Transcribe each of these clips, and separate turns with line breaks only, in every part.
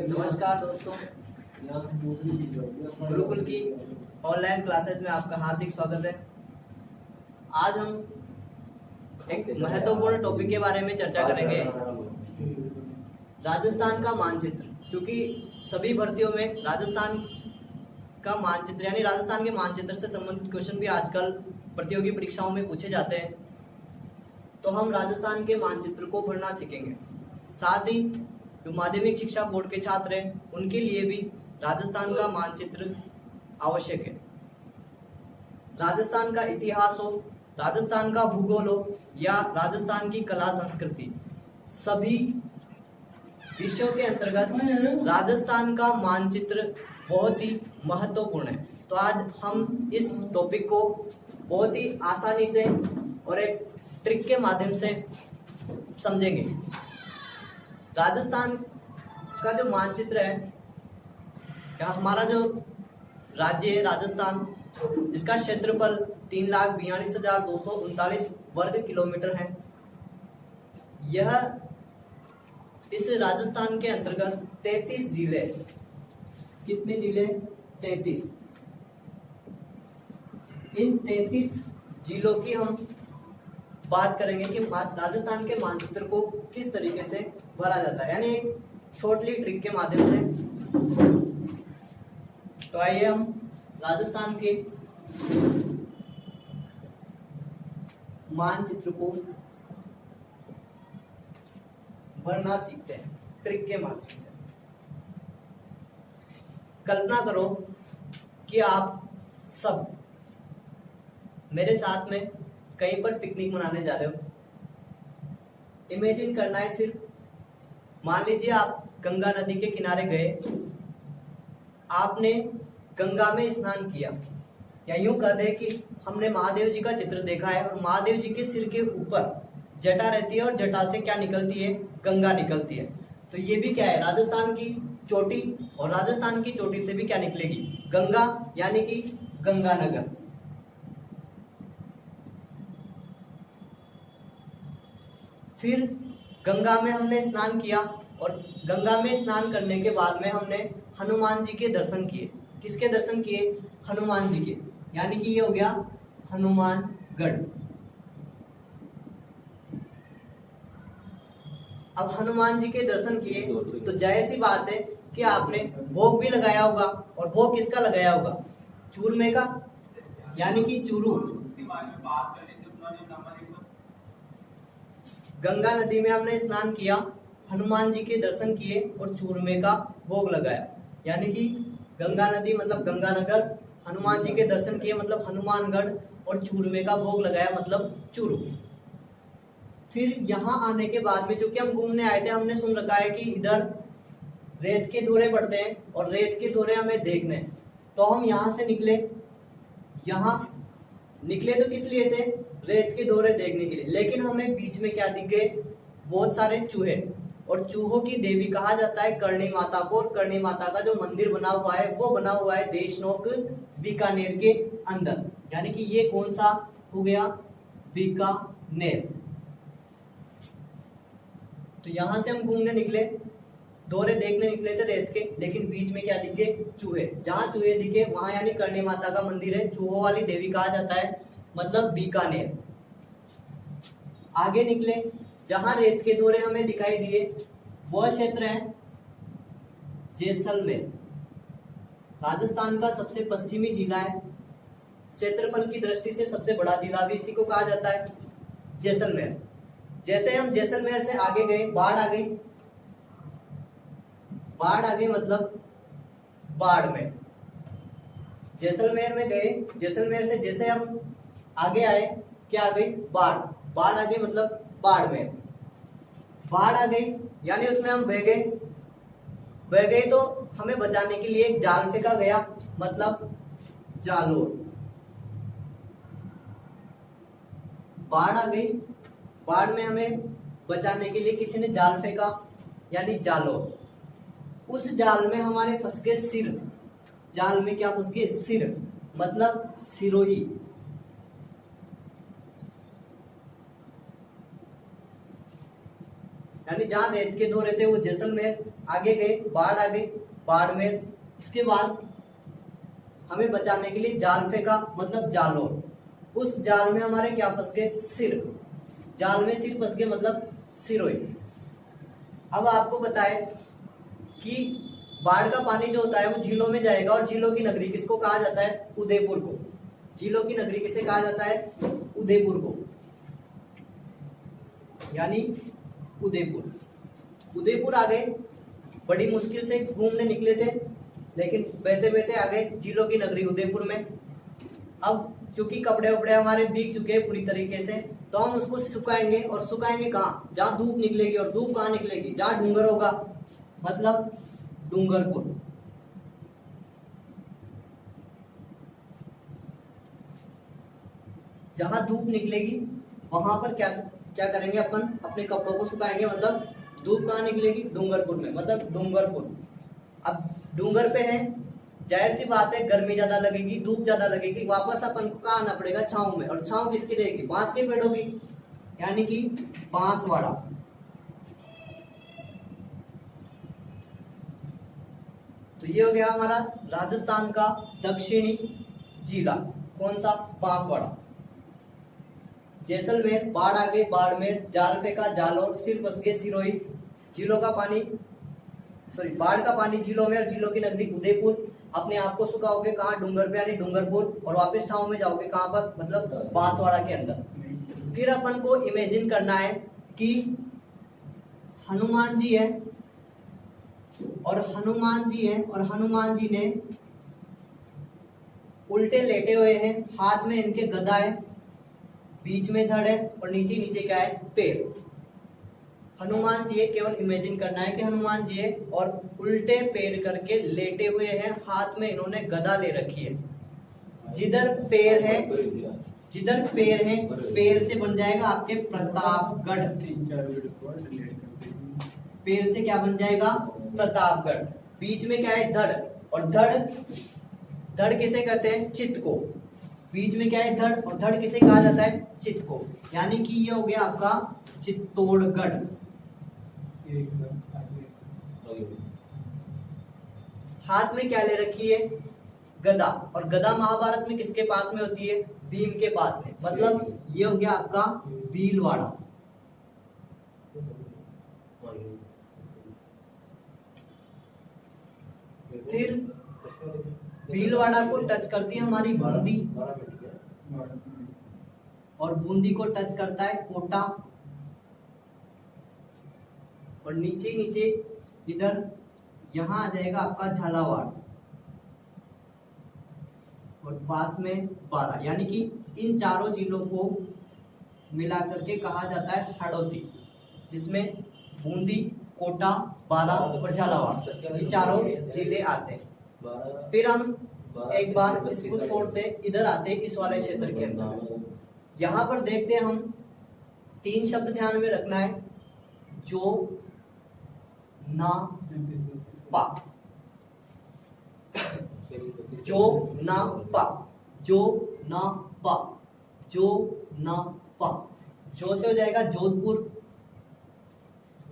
नमस्कार दोस्तों, गुरुकुल की ऑनलाइन क्लासेस में आपका हार्दिक स्वागत है। आज हम एक महत्वपूर्ण टॉपिक के बारे में चर्चा करेंगे, राजस्थान का मानचित्र। क्योंकि सभी भर्तियों में राजस्थान का मानचित्र यानी राजस्थान के मानचित्र से संबंधित क्वेश्चन भी आजकल प्रतियोगी परीक्षाओं में पूछे जाते हैं, तो हम राजस्थान के मानचित्र को पढ़ना सीखेंगे। साथ ही जो माध्यमिक शिक्षा बोर्ड के छात्र हैं उनके लिए भी राजस्थान का मानचित्र आवश्यक है। राजस्थान का इतिहास हो, राजस्थान का भूगोल हो या राजस्थान की कला संस्कृति, सभी विषयों के अंतर्गत राजस्थान का मानचित्र बहुत ही महत्वपूर्ण है। तो आज हम इस टॉपिक को बहुत ही आसानी से और एक ट्रिक के माध्यम से समझेंगे। राजस्थान का जो मानचित्र है, या हमारा जो राज्य है राजस्थान, जिसका क्षेत्रफल 3,42,239 वर्ग किलोमीटर है, यह इस राजस्थान के अंतर्गत 33 जिले, कितने जिले? 33। इन 33 जिलों की हम बात करेंगे कि राजस्थान के मानचित्र को किस तरीके से भरा जाता है, यानी एक शॉर्टली ट्रिक के माध्यम से। तो आइए हम राजस्थान के मानचित्र को भरना सीखते हैं ट्रिक के माध्यम से। कल्पना करो कि आप सब मेरे साथ में कहीं पर पिकनिक मनाने जा रहे हो। इमेजिन करना है सिर्फ, मान लीजिए आप गंगा नदी के किनारे गए, आपने गंगा में स्नान किया, या यूं कहते हैं कि हमने महादेव जी का चित्र देखा है और महादेव जी के सिर के ऊपर जटा रहती है और जटा से क्या निकलती है? गंगा निकलती है। तो ये भी क्या है? राजस्थान की चोटी, और राजस्थान की चोटी से भी क्या निकलेगी? गंगा, यानी कि गंगानगर। फिर गंगा में हमने स्नान किया और गंगा में स्नान करने के बाद में हमने हनुमान जी के दर्शन किए। किसके दर्शन किए? हनुमान जी के, यानी कि ये हो गया हनुमानगढ़। अब हनुमान जी के दर्शन किए तो जाहिर सी बात है कि आपने भोग भी लगाया होगा, और भोग किसका लगाया होगा? चूरमे का, यानी कि चूरू। गंगा नदी में हमने स्नान किया, हनुमान जी के दर्शन किए और चूरमे का भोग लगाया, यानी कि गंगा नदी मतलब गंगानगर, हनुमान जी के दर्शन किए मतलब हनुमानगढ़, और चूरमे का भोग लगाया मतलब चूरू। फिर यहाँ आने के बाद में, चूंकि हम घूमने आए थे, हमने सुन रखा है कि इधर रेत के धोरे पड़ते हैं और रेत के धोरे हमें देखने हैं, तो हम यहाँ से निकले। यहाँ निकले तो किस लिए थे? रेत के धोरे देखने के लिए। लेकिन हमें बीच में क्या दिख गए? बहुत सारे चूहे, और चूहों की देवी कहा जाता है करणी माता को। और करणी माता का जो मंदिर बना हुआ है वो बना हुआ है देशनोक बीकानेर के अंदर, यानी कि ये कौन सा हो गया? बीकानेर। तो यहां से हम घूमने निकले, दौरे देखने निकले थे रेत के, लेकिन बीच में क्या दिखे? चूहे। जहां चूहे दिखे वहां यानी करणी माता का मंदिर है, चूहों वाली देवी कहा जाता है, मतलब बीकानेर। आगे निकले, जहां रेत के दौरे हमें दिखाई दिए वह क्षेत्र है जैसलमेर। राजस्थान का सबसे पश्चिमी जिला है, क्षेत्रफल की दृष्टि से सबसे बड़ा जिला भी इसी को कहा जाता है, जैसलमेर। जैसे हम जैसलमेर से आगे गए, बाढ़ आ गई। बाढ़ आ गई मतलब बाड़मेर। जैसलमेर में गए, जैसलमेर से जैसे हम आगे आए, क्या आ गई? बाढ़। बाढ़ आ गई मतलब बाड़मेर। बाढ़ आ गई यानी उसमें हम बह गए। बह गए तो हमें बचाने के लिए एक जाल फेंका गया, मतलब जालोर। बाढ़ आ गई, बाढ़ में हमें बचाने के लिए किसी ने जाल फेंका, यानी जालोर। उस जाल में हमारे फंस गए सिर। जाल में क्या फंस गए? सिर, मतलब सिरोही। यानी जहाँ रेत के दौरे थे वो जैसलमेर, आगे गए बाढ़, आ गई बाड़मेर। इसके बाद हमें बचाने के लिए जाल फेंका, मतलब जालोर। उस जाल में हमारे क्या फंस गए? सिर। जाल में सिर फंस गए, मतलब सिरोई। अब आपको बताए कि बाढ़ का पानी जो होता है वो झीलों में जाएगा, और झीलों की नगरी किसको कहा जाता है? उदयपुर को। झीलों की नगरी किसे कहा जाता है? उदयपुर को, यानी उदयपुर। उदयपुर आ गए, बड़ी मुश्किल से घूमने निकले थे, लेकिन बहते बहते आ गए झीलों की नगरी उदयपुर में। अब चूंकि कपड़े वपड़े हमारे भीग चुके हैं पूरी तरीके से, तो हम उसको सुखाएंगे। और सुखाएंगे कहाँ? जहाँ धूप निकलेगी। और धूप कहाँ निकलेगी? जहाँ डूंगर होगा, मतलब डूंगरपुर। जहाँ धूप निकलेगी वहां पर क्या करेंगे? अपन अपने कपड़ों को सुखाएंगे। मतलब धूप कहाँ निकलेगी? डूंगरपुर में, मतलब डूंगरपुर। अब डूंगर पे है, जाहिर सी बात है गर्मी ज्यादा लगेगी, धूप ज्यादा लगेगी, वापस अपन को कहाँ आना पड़ेगा? छांव में। और छांव किसकी रहेगी? बांस के पेड़ों की, यानी कि बांसवाड़ा। तो ये हो गया हमारा राजस्थान का दक्षिणी जिला। कौन सा? बांसवाड़ा। जैसलमेर, बाढ़ आ गई बाड़मेर, जाल फेंका जालोर, सिर फंस गए सिरोही। झीलों का पानी, सॉरी, बाढ़ का पानी झीलों में, और झीलों की नगरी उदयपुर। अपने आप को सुखाओगे कहाँ? डूंगर पे, यानी डूंगरपुर। और वापस छांव में जाओगे कहाँ पर? मतलब बांसवाड़ा के अंदर। फिर अपन को इमेजिन करना है कि हनुमान जी है, और हनुमान जी है, और हनुमान जी ने उल्टे लेटे हुए हैं, हाथ में इनके गदा है, बीच में धड़ है, और नीचे नीचे क्या है? पैर। हनुमान जी है, केवल इमेजिन करना है कि हनुमान जी है, और उल्टे पैर करके लेटे हुए हैं, हाथ में इन्होंने गदा ले रखी है। जिधर पैर है, जिधर पैर है, पैर से बन जाएगा आपके प्रतापगढ़। पैर से क्या बन जाएगा? प्रतापगढ़। बीच में क्या है? धड़। और धड़ किसे कहते हैं? चित्त को। बीच में क्या है? धड़। और धड़ किसे कहा जाता है? चित्त को। यानी कि ये हो गया आपका चित्तौड़गढ़। हाथ में क्या ले रखी है? गदा। और गदा महाभारत में किसके पास में होती है? भीम के पास में। मतलब ये हो गया आपका भीलवाड़ा। फिर भीलवाड़ा को टच करती है हमारी बूंदी, और बूंदी को टच करता है कोटा, और नीचे नीचे इधर यहां आ जाएगा आपका झालावाड़, और पास में बारा। यानी कि इन चारों जिलों को मिला करके कहा जाता है हड़ौती, जिसमें बूंदी, कोटा, बारा और झालावाड़, ये चारों जिले आते हैं। फिर हम एक बार इसको छोड़ते इधर आते इस वाले क्षेत्र के अंदर। यहाँ पर देखते हैं हम 3 शब्द ध्यान में रखना है, जो ना पा, जो ना पा, जो ना पा, जो ना पा। जो से हो जाएगा जोधपुर,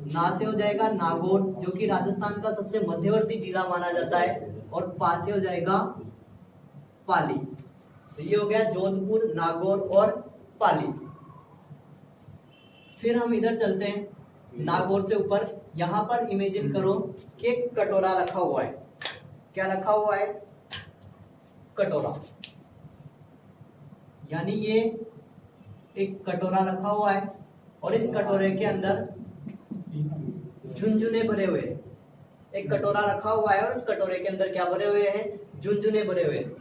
ना से हो जाएगा नागौर, जो कि राजस्थान का सबसे मध्यवर्ती जिला माना जाता है, और पा से हो जाएगा पाली। तो ये हो गया जोधपुर, नागौर और पाली। फिर हम इधर चलते हैं नागौर से ऊपर। यहां पर इमेजिन करो कि एक कटोरा रखा हुआ है। क्या रखा हुआ है? कटोरा। यानी ये एक कटोरा रखा हुआ है, और इस कटोरे के अंदर झुनझुने भरे हुए हैं। एक कटोरा रखा हुआ है, और इस कटोरे के अंदर क्या भरे हुए हैं? झुनझुने भरे हुए हैं,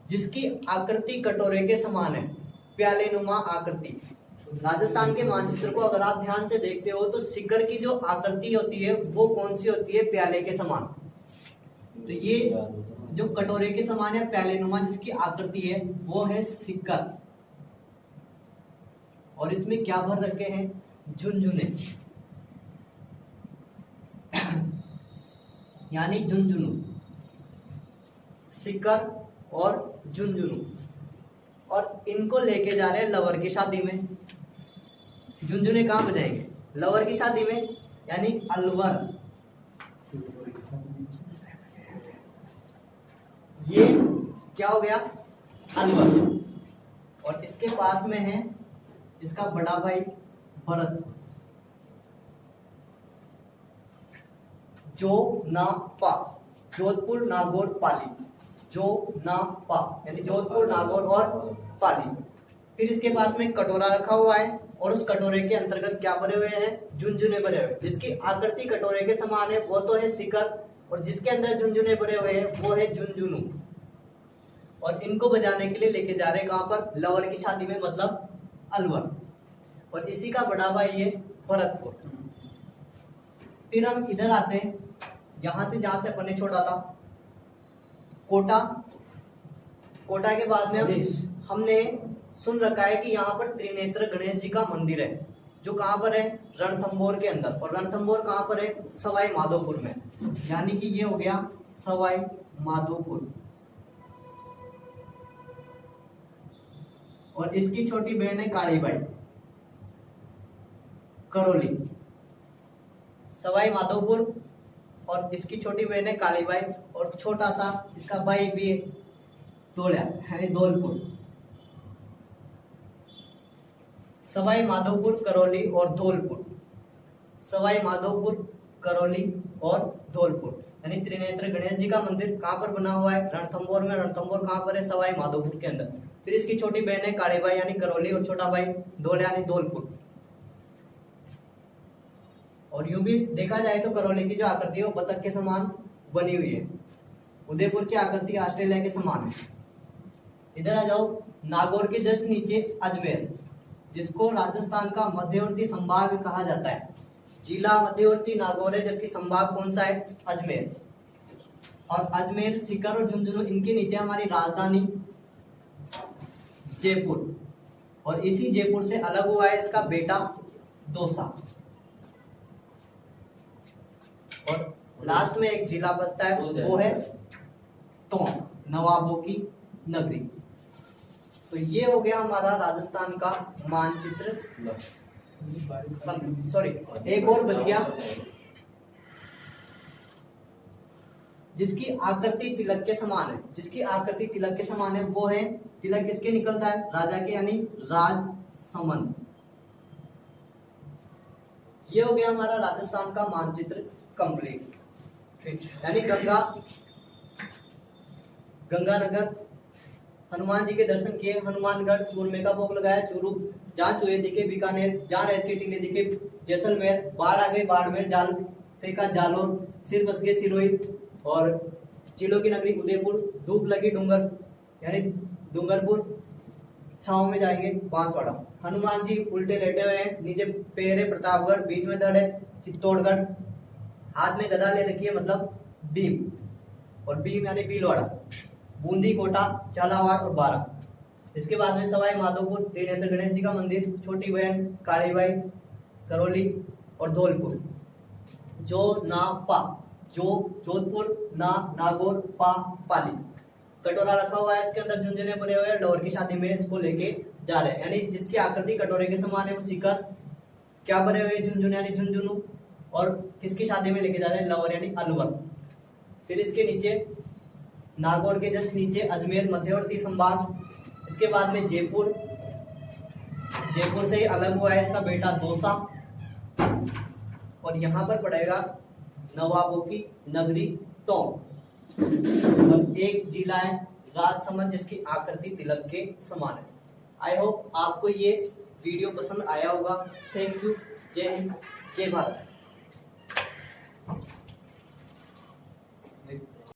जिसकी आकृति कटोरे के समान है, प्याले नुमा आकृति। राजस्थान के मानचित्र को अगर आप ध्यान से देखते हो तो सिक्कर की जो आकृति होती है वो कौन सी होती है? प्याले के समान। तो ये जो कटोरे के समान है, प्याले नुमा जिसकी आकृति है, वो है सिक्कर। और इसमें क्या भर रखे हैं? झुनझुने, यानी झुनझुनू। सिक्कर और झुनझुनू, और इनको लेके जा रहे हैं लवर की शादी में। झुनझुने कहाँ बजाएंगे? लवर की शादी में यानी अलवर। ये क्या हो गया, अलवर। और इसके पास में है इसका बड़ा भाई भरतपुर। जो ना पा, जोधपुर, नागौर, पाली। जो ना पा यानी जोधपुर, नागौर और पाली। फिर इसके पास में कटोरा रखा हुआ है और उस कटोरे के अंतर्गत क्या भरे हुए हैं, झुनझुने भरे हुए। जिसकी आकृति कटोरे के समान है वो तो है शिखर, और जिसके अंदर झुनझुने भरे हुए हैं वो है झुनझुनू। और इनको बजाने के लिए लेके जा रहे हैं कहां पर, लवर की शादी में, मतलब अलवर। और इसी का बड़ा भाई है भरतपुर। फिर हम इधर आते हैं, यहां से जहां से अपन ने छोड़ा था, कोटा। कोटा के बाद में हमने सुन रखा है कि यहाँ पर त्रिनेत्र गणेश जी का मंदिर है, जो कहाँ पर है, रणथंभौर के अंदर। और रणथंभौर कहाँ पर है, सवाई माधोपुर में। यानी कि ये हो गया सवाई माधोपुर। और इसकी छोटी बहन है कालीबाई, करौली। सवाई माधोपुर और इसकी छोटी बहन है कालीबाई, और छोटा सा इसका भाई भी है धोलिया यानी धौलपुर। सवाई माधोपुर, करौली और धौलपुर। सवाई माधोपुर, करौली और धौलपुर यानी त्रिनेत्र गणेश जी का मंदिर कहाँ पर बना हुआ है, रणथंभौर में। रणथंभौर कहाँ पर है, सवाई माधोपुर के अंदर। फिर इसकी छोटी बहन है कालीबाई यानी करौली, और छोटा भाई धोलिया यानी धौलपुर। और यूं भी देखा जाए तो करौली की जो आकृति है वो बतख के समान बनी हुई है। उदयपुर की आकृति ऑस्ट्रेलिया के समान है। इधर आ जाओ, नागौर के जस्ट नीचे अजमेर, जिसको राजस्थान का मध्यवर्ती संभाग कहा जाता है। जिला मध्यवर्ती नागौर है, जबकि संभाग कौन सा है, अजमेर। और अजमेर, सीकर और झुंझुनू, इनके नीचे हमारी राजधानी जयपुर। और इसी जयपुर से अलग हुआ है इसका बेटा दौसा। और लास्ट में एक जिला बचता है, वो है टोंक, नवाबों की नगरी। तो ये हो गया हमारा राजस्थान का मानचित्र। सॉरी, एक और बच गया, जिसकी आकृति तिलक के समान है। जिसकी आकृति तिलक के समान है वो है, तिलक किसके निकलता है, राजा के, यानी राजसमंद। ये हो गया हमारा राजस्थान का मानचित्र कंप्लीट। यानी गंगानगर, हनुमान जी के दर्शन किए, हनुमानगढ़, चूरमे का भोग लगाया, चूरू, जहाँ चूहे दिखे बीकानेर, जहाँ रेत के टीले दिखे जैसलमेर, बाढ़ आ गई बाड़मेर, जाल फेंका जालोर, सिर बस गए सिरोही, और चिलों की नगरी उदयपुर, धूप लगी डूंगर यानी डूंगरपुर, छाव में जाएंगे बांसवाड़ा। हनुमान जी उल्टे लेटे हुए हैं, नीचे पैर है प्रतापगढ़, बीच में धड़ है चित्तौड़गढ़, हाथ में गदा ले रखी है मतलब भीम, और भीम यानी भीलवाड़ा, बूंदी, कोटा, झालावाड़ और बारा। इसके बाद में सवाई माधोपुर, त्रिनेत्र गणेश जी का मंदिर, छोटी बहन कालीबाई, करौली और धौलपुर। जो ना पा, जो जोधपुर, ना नागौर, पा पाली। कटोरा रखा हुआ है, इसके अंदर झुंझुने भरे हुए हैं, लवर की शादी में इसको लेके जा रहे हैं। यानी जिसकी आकृति कटोरे के समान है वो शिखर, क्या भरे हुए झुंझुने यानी झुंझुनू, और किसकी शादी में लेके जा रहे हैं, लवर यानी अलवर। फिर इसके नीचे नागौर के जस्ट नीचे अजमेर मध्यवर्ती संभाग। इसके बाद में जयपुर, जयपुर से ही अलग हुआ है इसका बेटा दौसा। और यहाँ पर पड़ेगा नवाबों की नगरी टोंक। और एक जिला है राजसमंद, जिसकी आकृति तिलक के समान है। आई होप आपको ये वीडियो पसंद आया होगा। Thank you. जय हिंद, जय भारत।